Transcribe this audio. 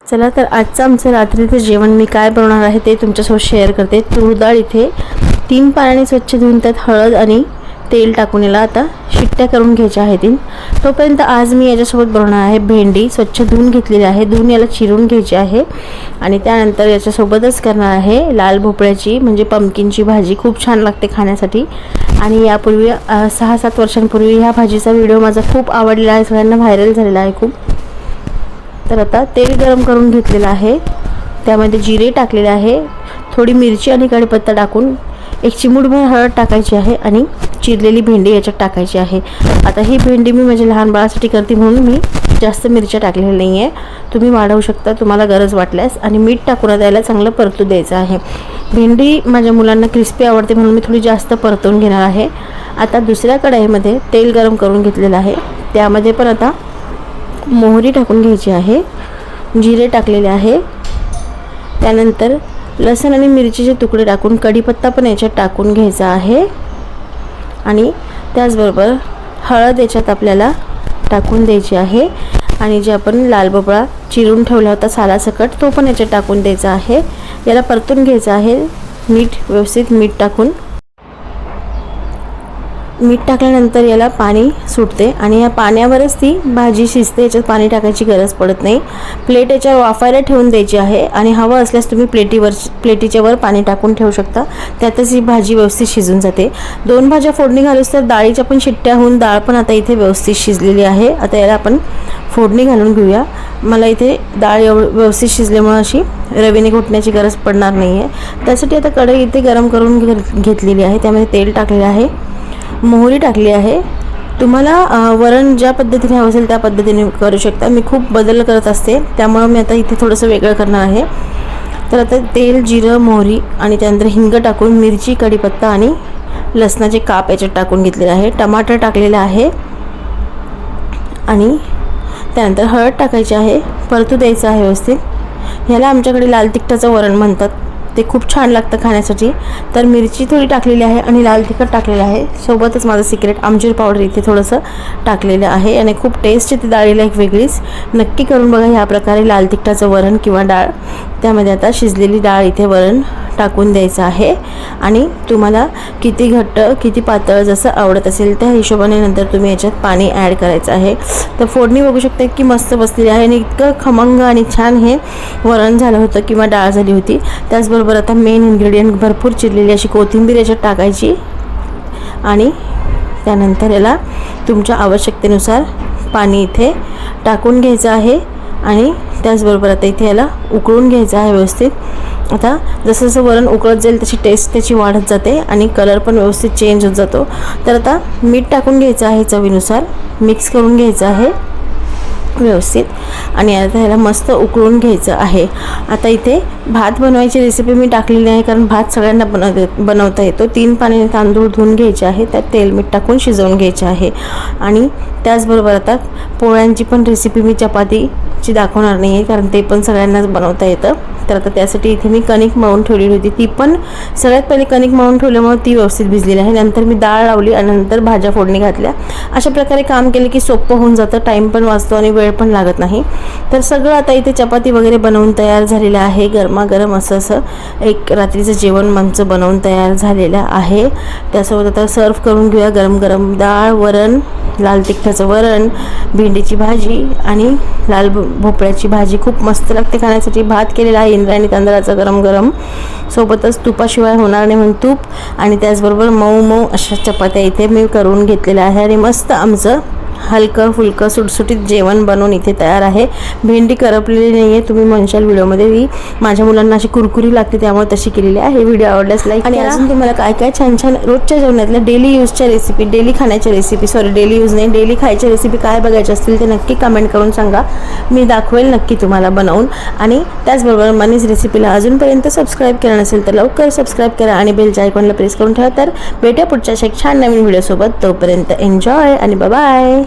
चला तर आजचं आमचं रात्रीचं जेवण मी काय बनवणार आहे ते तुमच्यासोबत शेअर करते। तूर डाळ इथे 3 पाण्याने स्वच्छ धुवून त्यात हळद आणि तेल टाकून याला आता शिट्ट्या करून घ्यायच्या आहेत। तोपर्यंत आज मी याच्यासोबत बनवणार आहे भेंडी। स्वच्छ धुवून घेतलेली आहे, धुवून याला चिरून घ्यायची आहे आणि त्यानंतर याच्यासोबतच करणार आहे लाल भोपळ्याची म्हणजे पंपकिनची भाजी। खूप छान लागते खाण्यासाठी आणि यापूर्वी 6-7 वर्षांपूर्वी ह्या भाजीचा व्हिडिओ माझा खूप आवडलेला आहे, सगळ्यांना व्हायरल झालेला आहे खूप। तर आता तेल गरम करून घेतलेलं आहे, त्यामध्ये जिरे टाकलेले आहे, थोडी मिरची आणि कढीपत्ता टाकून 1 चिमूटभर हळद टाकायची आहे आणि चिरलेली भेंडी याच्यात टाकायची आहे। आता ही भेंडी मी माझ्या लहान बाळासाठी करते म्हणून मी जास्त मिरच्या टाकलेल्या नाही आहे, तुम्ही वाढवू शकता तुम्हाला गरज वाटल्यास। आणि मीठ टाकून त्याला चांगलं परतू द्यायचं आहे। भेंडी माझ्या मुलांना क्रिस्पी आवडते म्हणून मी थोडी जास्त परतून घेणार आहे। आता दुसऱ्या कढईमध्ये तेल गरम करून घेतलेलं आहे, त्यामध्ये पण आता मोहरी टाकून घ्यायची आहे, जिरे टाकलेले आहे, त्यानंतर लसूण आणि मिरचीचे तुकडे टाकून कढीपत्ता पण याच्यात टाकून घ्यायचा आहे आणि त्याचबरोबर हळद याच्यात आपल्याला टाकून द्यायची आहे आणि जे आपण लाल भोपळा चिरून ठेवला होता सालासकट तो पण याच्यात टाकून द्यायचा आहे। याला परतून घ्यायचं आहे व्यवस्थित मीठ टाकून। मीठ टाकल्यानंतर याला पाणी सुटते आणि या पाण्यावरच ती भाजी शिजते, याच्यात पाणी टाकायची गरज पडत नाही। प्लेट याच्यावर वाफायला ठेवून द्यायची आहे आणि हवं असल्यास तुम्ही प्लेटीच्या वर पाणी टाकून ठेवू शकता, त्यातच ही भाजी व्यवस्थित शिजून जाते। 2 भाज्या फोडणी घालूस तर डाळीच्या पण शिट्ट्या होऊन डाळ पण आता इथे व्यवस्थित शिजलेली आहे। आता याला आपण फोडणी घालून घेऊया। मला इथे डाळ व्यवस्थित शिजल्यामुळे अशी रवीने घोटण्याची गरज पडणार नाही आहे, त्यासाठी आता कढई इथे गरम करून घेतलेली आहे, त्यामध्ये तेल टाकलेलं आहे, मोहरी टाकली आहे। तुम्हाला वरण ज्या पद्धतीने हवं असेल त्या पद्धतीने करू शकता, मी खूप बदल करत असते त्यामुळे मी आता इथे थोडंसं वेगळं करणार आहे। तर आता तेल, जिरं, मोहरी आणि त्यानंतर हिंग टाकून मिरची, कढीपत्ता आणि लसणाचे काप याच्यात टाकून घेतलेले आहे, टमाटर टाकलेलं आहे आणि त्यानंतर हळद टाकायची आहे, परतू द्यायचं आहे व्यवस्थित। ह्याला आमच्याकडे लाल तिखटाचं वरण म्हणतात, ते खूप छान लागतं खाण्यासाठी। तर मिरची थोडी टाकलेली आहे आणि लाल तिखट टाकलेलं आहे, सोबतच माझं सिक्रेट आमचूर पावडर इथे थोडंसं टाकलेलं आहे आणि खूप टेस्ट येते डाळीला एक वेगळीच। नक्की करून बघा ह्या प्रकारे लाल तिखटाचं वरण किंवा डाळ। त्यामध्ये आता शिजलेली डाळ इथे वरण टाकून द्यायचं आहे आणि तुम्हाला किती घट्ट किती पातळ जसं आवडत असेल त्या हिशोबाने नंतर तुम्ही याच्यात पाणी ॲड करायचं आहे। तर फोडणी बघू शकता की मस्त बसलेली आहे आणि इतकं खमंग आणि छान हे वरण झालं होतं किंवा डाळ झाली होती। त्याचबरोबर आता मेन इन्ग्रेडियंट भरपूर चिरलेली अशी कोथिंबीर याच्यात टाकायची आणि त्यानंतर याला तुमच्या आवश्यकतेनुसार पाणी इथे टाकून घ्यायचं आहे आणि त्याचबरोबर आता इथे याला उकळून घ्यायचं आहे व्यवस्थित। आता जसं जसं वरण उकळत जाईल तशी टेस्ट त्याची वाढत जाते आणि कलर पण व्यवस्थित चेंज होत जातो। तर आता मीठ टाकून घ्यायचं आहे चवीनुसार, मिक्स करून घ्यायचं आहे व्यवस्थित आणि आता ह्याला मस्त उकळून घ्यायचं आहे। आता इथे भात बनवायची रेसिपी मी टाकलेली आहे कारण भात सगळ्यांना बनवता येतो। 3 पाण्याने तांदूळ धुवून घ्यायचे आहे, त्यात तेल मीठ टाकून शिजवून घ्यायचे आहे आणि त्याचबरोबर आता पोळ्यांची पण रेसिपी मी चपातीची दाखवणार नाही आहे कारण ते पण सगळ्यांनाच बनवता येतं। तर आता त्यासाठी इथे मी कणिक मळून ठेवलेली होती, ती पण सगळ्यात पहिले कणिक मळून ठेवल्यामुळे ती व्यवस्थित भिजलेली आहे। नंतर मी डाळ लावली आणि नंतर भाज्या फोडणी घातल्या। अशा प्रकारे काम केले की सोपं होऊन जातं, टाईम पण वाचतो आणि वेळ पण लागत नाही। तर सगळं आता इथे चपाती वगैरे बनवून तयार झालेलं आहे, गरमागरम असं एक रात्रीचं जेवण आमचं बनवून तयार झालेलं आहे। त्यासोबत आता सर्व करून घेऊया गरम गरम डाळ, वरण, लाल तिखटाचं वरण, भेंडीची भाजी आणि लाल भोपळ्याची भाजी खूप मस्त लागते खाण्यासाठी। भात केलेला आहे इंद्रायणी तांदळाचा गरम गरम, सोबतच तुपाशिवाय होणार नाही म्हणून तूप आणि त्याचबरोबर मऊ मऊ अशा चपात्या इथे मी करून घेतलेल्या आहे आणि मस्त आमचं हलकं फुलकं सुटसुटीत जेवण बनवून इथे तयार आहे। भेंडी करपलेली नाही आहे, तुम्ही म्हणशाल व्हिडिओमध्ये ही माझ्या मुलांना अशी कुरकुरी लागते त्यामुळे तशी केलेली आहे। व्हिडिओ आवडल्यास लाईक आणि अजून तुम्हाला काय काय छान छान रोजच्या जेवणातल्या डेली यूजच्या रेसिपी, डेली खाण्याच्या रेसिपी, डेली यूज नाही डेली खायच्या रेसिपी काय बघायच्या असतील ते नक्की कमेंट करून सांगा, मी दाखवेल नक्की तुम्हाला बनवून। आणि त्याचबरोबर मनीज रेसिपीला अजूनपर्यंत सबस्क्राईब केलं नसेल तर लवकर सबस्क्राईब करा आणि बेलच्या आयकॉनला प्रेस करून ठेवा। तर भेटूया पुढच्या एक छान नवीन व्हिडिओसोबत, तोपर्यंत एन्जॉय आणि बाय बाय।